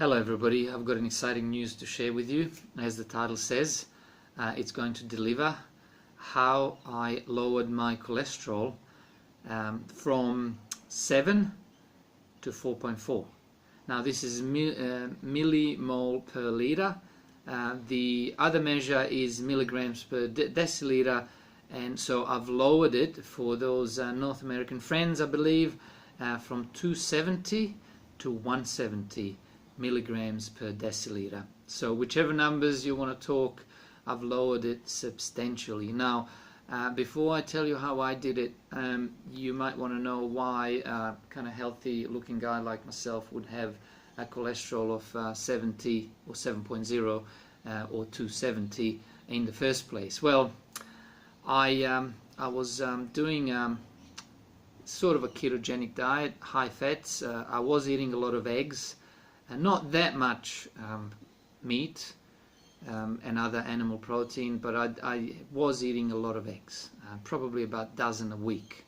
Hello everybody, I've got an exciting news to share with you. As the title says, it's going to deliver how I lowered my cholesterol from 7 to 4.4. Now this is millimole per liter. The other measure is milligrams per deciliter, and so I've lowered it for those North American friends, I believe, from 270 to 170 milligrams per deciliter. So whichever numbers you want to talk, I've lowered it substantially. Now, before I tell you how I did it, you might want to know why a kind of healthy looking guy like myself would have a cholesterol of 70 or 7.0 or 270 in the first place. Well, I was doing sort of a ketogenic diet, high fats. I was eating a lot of eggs, and not that much meat and other animal protein, but I was eating a lot of eggs, probably about a dozen a week.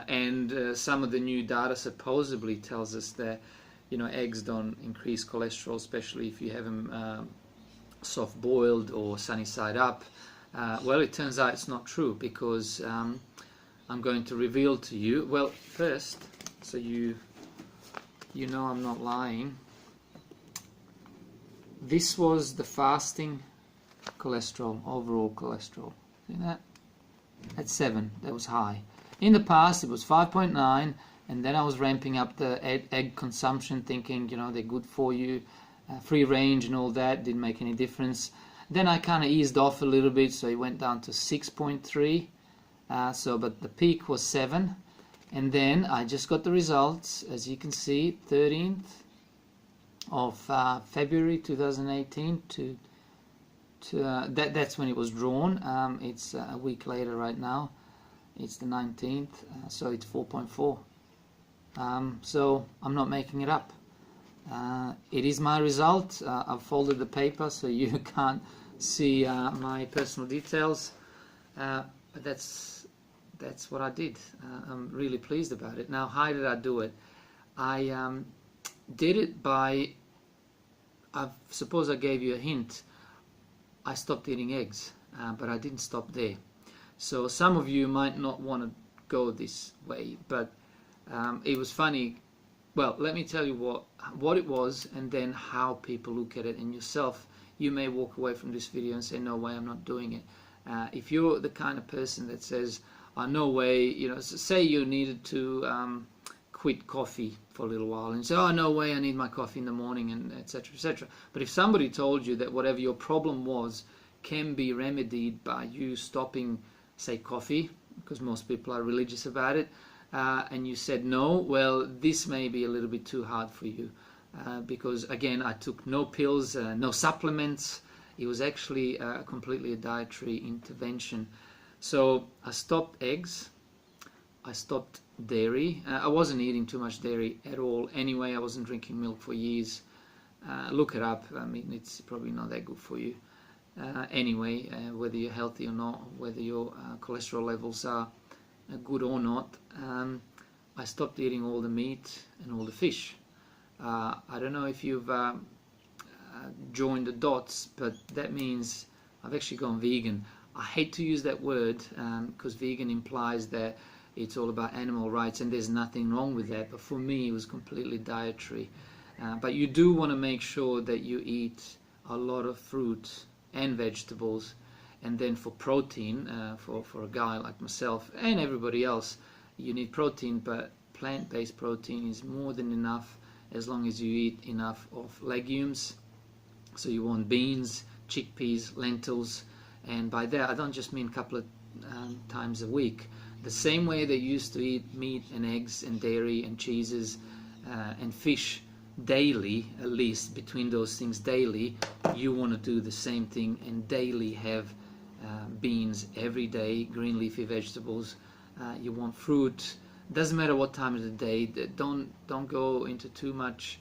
And some of the new data supposedly tells us that, you know, eggs don't increase cholesterol, especially if you have them soft boiled or sunny side up. Well, it turns out it's not true, because I'm going to reveal to you, well, first, so you know I'm not lying, this was the fasting cholesterol, overall cholesterol. See that? At 7, that was high. In the past it was 5.9, and then I was ramping up the egg consumption, thinking, you know, they're good for you, free range and all that, didn't make any difference. Then I kind of eased off a little bit, so it went down to 6.3. But the peak was 7, and then I just got the results, as you can see, 13th of February 2018 that's when it was drawn. It's a week later right now. It's the 19th, so it's 4.4. So I'm not making it up. It is my result. I've folded the paper so you can't see my personal details, but that's what I did. I'm really pleased about it. Now, how did I do it? I did it by, I suppose I gave you a hint. I stopped eating eggs, but I didn't stop there. So some of you might not want to go this way, but it was funny. Well, let me tell you what it was, and then how people look at it. And yourself, you may walk away from this video and say, no way, I'm not doing it. If you're the kind of person that says, oh, no way, you know, say you needed to quit coffee for a little while, and say, oh, no way, I need my coffee in the morning, and etc., etc. But if somebody told you that whatever your problem was can be remedied by you stopping, say, coffee, because most people are religious about it, and you said no, well, this may be a little bit too hard for you, because again, I took no pills, no supplements. It was actually completely a dietary intervention. So I stopped eggs, I stopped dairy. I wasn't eating too much dairy at all anyway. I wasn't drinking milk for years. Look it up. I mean, it's probably not that good for you anyway, whether you're healthy or not, whether your cholesterol levels are good or not. I stopped eating all the meat and all the fish. I don't know if you've joined the dots, but that means I've actually gone vegan. I hate to use that word because vegan implies that it's all about animal rights, and there's nothing wrong with that, but for me it was completely dietary. But you do want to make sure that you eat a lot of fruit and vegetables, and then for protein, for a guy like myself and everybody else, you need protein, but plant-based protein is more than enough as long as you eat enough of legumes. So you want beans, chickpeas, lentils, and by that I don't just mean a couple of times a week. The same way they used to eat meat and eggs and dairy and cheeses and fish daily, at least between those things daily, you want to do the same thing and daily have beans every day, green leafy vegetables. You want fruit. Doesn't matter what time of the day. Don't go into too much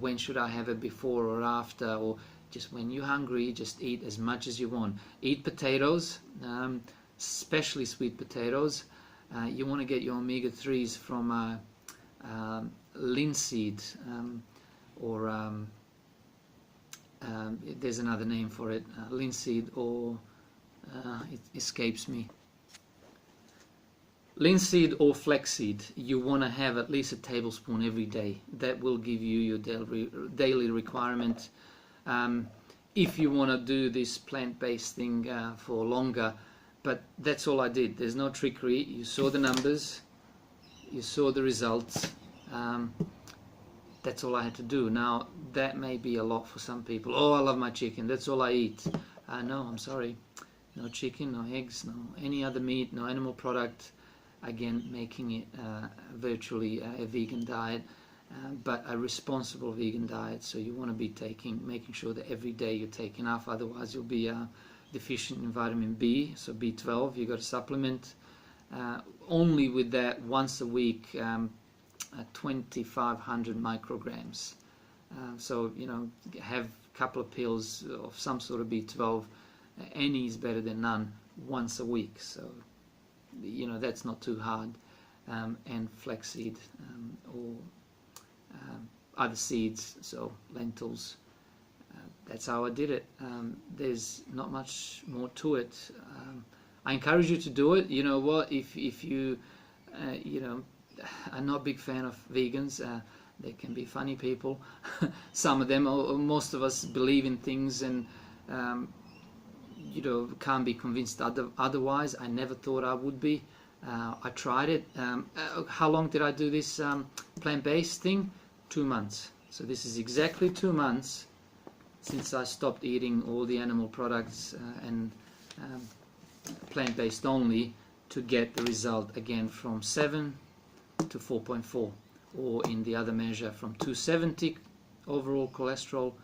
when should I have it, before or after, or just when you're hungry, just eat as much as you want. Eat potatoes, especially sweet potatoes. You want to get your omega-3s from linseed or There's another name for it, linseed, or it escapes me. Linseed or flaxseed, you want to have at least a tablespoon every day. That will give you your daily requirement. If you want to do this plant-based thing for longer, but that's all I did. There's no trickery. You saw the numbers, you saw the results. That's all I had to do. Now, that may be a lot for some people. Oh, I love my chicken, that's all I eat. No, I'm sorry. No chicken, no eggs, no any other meat, no animal product. Again, making it virtually a vegan diet, but a responsible vegan diet. So you want to be making sure that every day you take enough, otherwise you'll be deficient in vitamin B, so B12, you got to supplement. Only with that, once a week, 2,500 micrograms. So, you know, have a couple of pills of some sort of B12. Any is better than none once a week. So, you know, that's not too hard. And flaxseed or other seeds, so lentils. That's how I did it. There's not much more to it. I encourage you to do it. You know what? If you you know, are not a big fan of vegans, they can be funny people. Some of them, or most of us, believe in things and you know, can't be convinced otherwise. I never thought I would be. I tried it. How long did I do this plant-based thing? 2 months. So this is exactly 2 months since I stopped eating all the animal products and plant-based only, to get the result again from 7 to 4.4, or in the other measure from 270 overall cholesterol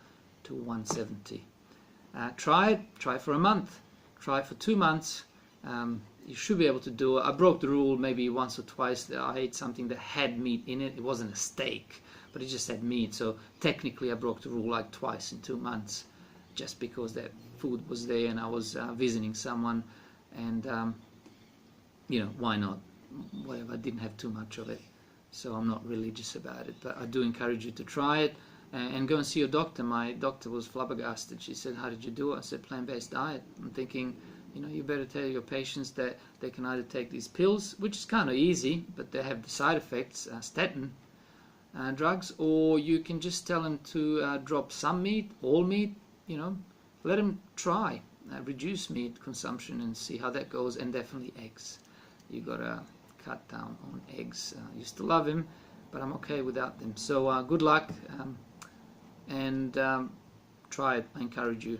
to 170. Try it for a month, try it for 2 months. You should be able to do it. I broke the rule maybe once or twice. I ate something that had meat in it. It wasn't a steak, but it just had meat. So technically I broke the rule like twice in 2 months, just because that food was there and I was visiting someone, and you know, why not? Whatever, I didn't have too much of it, so I'm not religious about it. But I do encourage you to try it and go and see your doctor. My doctor was flabbergasted. She said, "How did you do it?" I said, "Plant-based diet." I'm thinking, you know, you better tell your patients that they can either take these pills, which is kind of easy, but they have the side effects, statin drugs, or you can just tell them to drop some meat, all meat, you know, let them try, reduce meat consumption and see how that goes, and definitely eggs. You gotta cut down on eggs. I used to love them, but I'm okay without them. So good luck, and try it. I encourage you.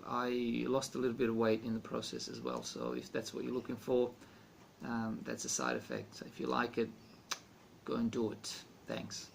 I lost a little bit of weight in the process as well, so if that's what you're looking for, that's a side effect. So if you like it, go and do it. Thanks.